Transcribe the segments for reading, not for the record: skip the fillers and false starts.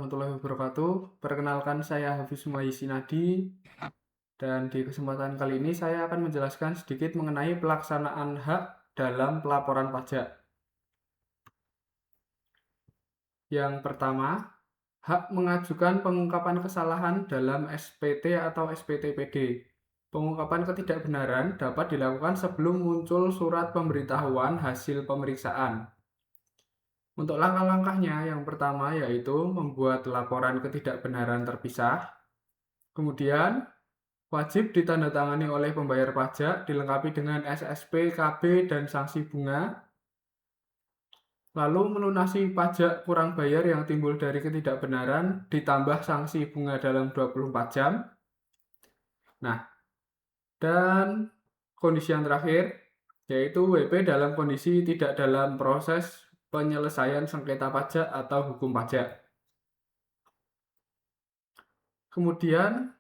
warahmatullahi wabarakatuh. Perkenalkan saya Hafiz Muhayi Sinadi dan di kesempatan kali ini saya akan menjelaskan sedikit mengenai pelaksanaan hak dalam pelaporan pajak. Yang pertama, hak mengajukan pengungkapan kesalahan dalam SPT atau SPTPD. Pengungkapan ketidakbenaran dapat dilakukan sebelum muncul surat pemberitahuan hasil pemeriksaan. Untuk langkah-langkahnya, yang pertama yaitu membuat laporan ketidakbenaran terpisah. Kemudian, wajib ditandatangani oleh pembayar pajak, dilengkapi dengan SSP, KB, dan sanksi bunga. Lalu melunasi pajak kurang bayar yang timbul dari ketidakbenaran, ditambah sanksi bunga dalam 24 jam. Nah, dan kondisi yang terakhir, yaitu WP dalam kondisi tidak dalam proses penyelesaian sengketa pajak atau hukum pajak. Kemudian,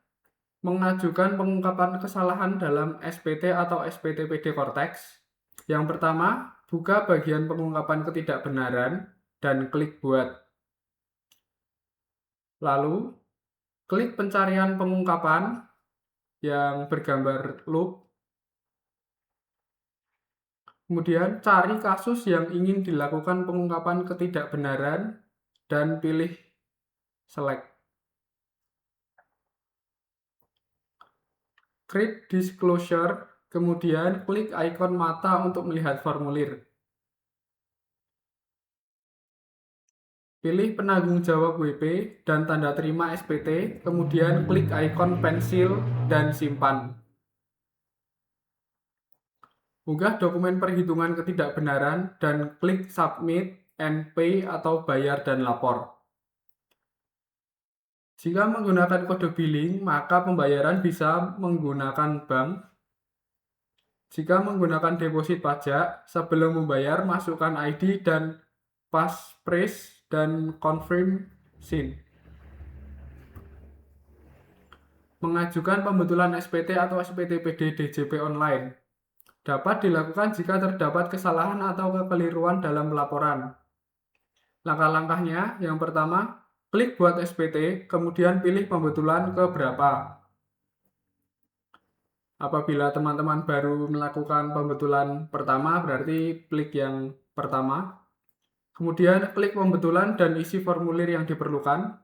mengajukan pengungkapan kesalahan dalam SPT atau SPTPD Korteks. Yang pertama, buka bagian pengungkapan ketidakbenaran dan klik buat. Lalu, klik pencarian pengungkapan yang bergambar loop. Kemudian, cari kasus yang ingin dilakukan pengungkapan ketidakbenaran dan pilih select. Create disclosure, kemudian klik ikon mata untuk melihat formulir. Pilih penanggung jawab WP dan tanda terima SPT, kemudian klik ikon pensil dan simpan. Unggah dokumen perhitungan ketidakbenaran dan klik submit and pay atau bayar dan lapor. Jika menggunakan kode billing, maka pembayaran bisa menggunakan bank. Jika menggunakan deposit pajak, sebelum membayar masukkan ID dan passphrase dan confirm SIN. Mengajukan pembetulan SPT atau SPTPD DJP online dapat dilakukan jika terdapat kesalahan atau kekeliruan dalam laporan. Langkah-langkahnya, yang pertama, klik buat SPT, kemudian pilih pembetulan ke berapa. Apabila teman-teman baru melakukan pembetulan pertama, berarti klik yang pertama. Kemudian klik pembetulan dan isi formulir yang diperlukan.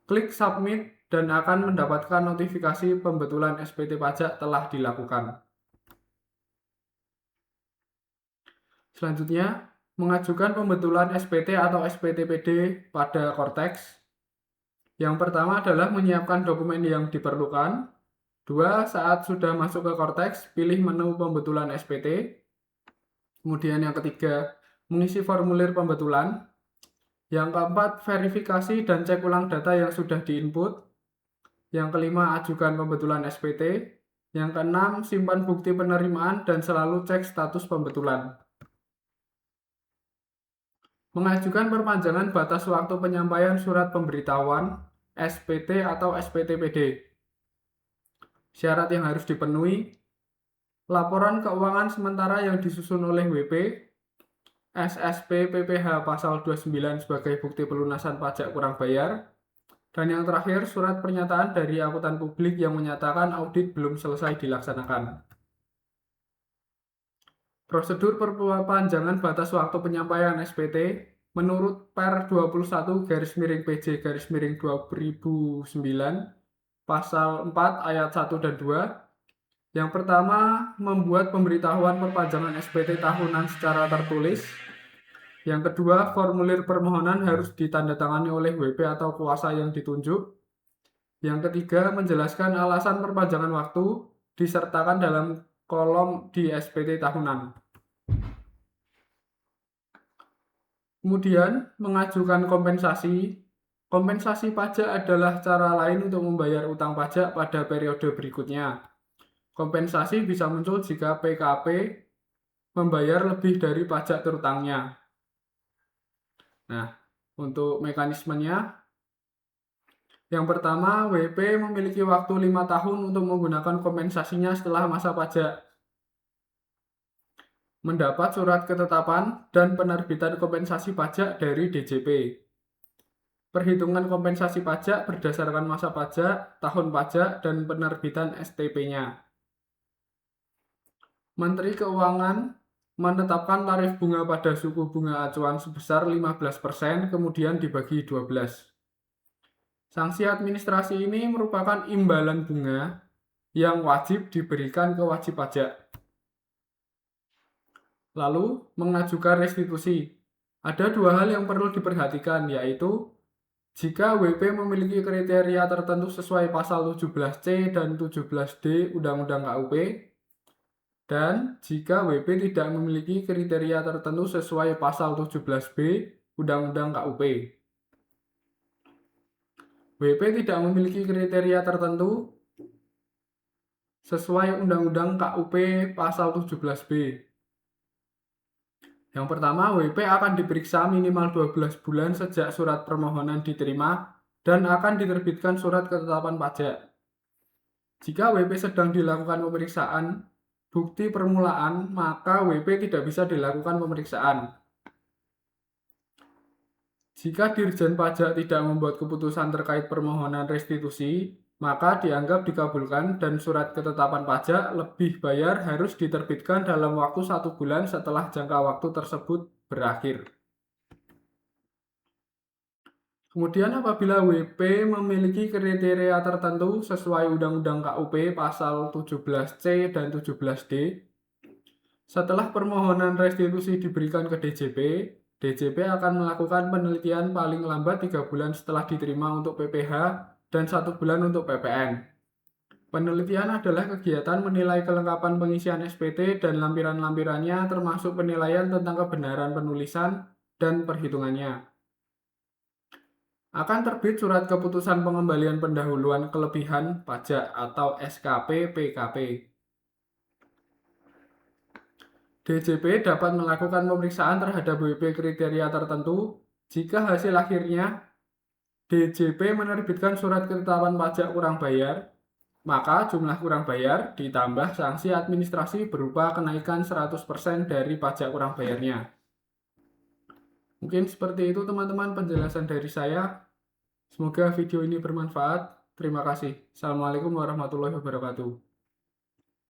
Klik submit dan akan mendapatkan notifikasi pembetulan SPT pajak telah dilakukan. Selanjutnya, mengajukan pembetulan SPT atau SPTPD pada Korteks. Yang pertama adalah menyiapkan dokumen yang diperlukan. Dua, saat sudah masuk ke Korteks, pilih menu pembetulan SPT. Kemudian yang ketiga, mengisi formulir pembetulan. Yang keempat, verifikasi dan cek ulang data yang sudah diinput. Yang kelima, ajukan pembetulan SPT. Yang keenam, simpan bukti penerimaan dan selalu cek status pembetulan. Mengajukan perpanjangan batas waktu penyampaian surat pemberitahuan SPT atau SPTPD. Syarat yang harus dipenuhi: laporan keuangan sementara yang disusun oleh WP, SSP PPh pasal 29 sebagai bukti pelunasan pajak kurang bayar, dan yang terakhir surat pernyataan dari akuntan publik yang menyatakan audit belum selesai dilaksanakan. Prosedur perpanjangan batas waktu penyampaian SPT menurut Per 21/PJ/2009 pasal 4 ayat 1 dan 2. Yang pertama, membuat pemberitahuan perpanjangan SPT tahunan secara tertulis. Yang kedua, formulir permohonan harus ditandatangani oleh WP atau kuasa yang ditunjuk. Yang ketiga, menjelaskan alasan perpanjangan waktu disertakan dalam kolom di SPT tahunan. Kemudian, mengajukan kompensasi. Kompensasi pajak adalah cara lain untuk membayar utang pajak pada periode berikutnya. Kompensasi bisa muncul jika PKP membayar lebih dari pajak terutangnya. Nah, untuk mekanismenya, yang pertama, WP memiliki waktu 5 tahun untuk menggunakan kompensasinya setelah masa pajak. Mendapat surat ketetapan dan penerbitan kompensasi pajak dari DJP. perhitungan kompensasi pajak berdasarkan masa pajak, tahun pajak, dan penerbitan STP-nya. Menteri Keuangan menetapkan tarif bunga pada suku bunga acuan sebesar 15%, kemudian dibagi 12. Sanksi administrasi ini merupakan imbalan bunga yang wajib diberikan ke wajib pajak. Lalu, mengajukan restitusi. Ada dua hal yang perlu diperhatikan, yaitu jika WP memiliki kriteria tertentu sesuai pasal 17C dan 17D Undang-Undang KUP, dan jika WP tidak memiliki kriteria tertentu sesuai pasal 17B Undang-Undang KUP. WP tidak memiliki kriteria tertentu sesuai Undang-Undang KUP pasal 17B. Yang pertama, WP akan diperiksa minimal 12 bulan sejak surat permohonan diterima dan akan diterbitkan surat ketetapan pajak. Jika WP sedang dilakukan pemeriksaan bukti permulaan, maka WP tidak bisa dilakukan pemeriksaan. Jika Dirjen Pajak tidak membuat keputusan terkait permohonan restitusi, maka dianggap dikabulkan dan surat ketetapan pajak lebih bayar harus diterbitkan dalam waktu 1 bulan setelah jangka waktu tersebut berakhir. Kemudian apabila WP memiliki kriteria tertentu sesuai Undang-Undang KUP pasal 17C dan 17D, setelah permohonan restitusi diberikan ke DJP, DJP akan melakukan penelitian paling lambat 3 bulan setelah diterima untuk PPh dan 1 bulan untuk PPN. Penelitian adalah kegiatan menilai kelengkapan pengisian SPT dan lampiran-lampirannya termasuk penilaian tentang kebenaran penulisan dan perhitungannya. Akan terbit surat keputusan pengembalian pendahuluan kelebihan pajak atau SKP-PKP. DJP dapat melakukan pemeriksaan terhadap WP kriteria tertentu jika hasil akhirnya DJP menerbitkan surat ketetapan pajak kurang bayar, maka jumlah kurang bayar ditambah sanksi administrasi berupa kenaikan 100% dari pajak kurang bayarnya. Mungkin seperti itu teman-teman penjelasan dari saya. Semoga video ini bermanfaat. Terima kasih. Assalamualaikum warahmatullahi wabarakatuh.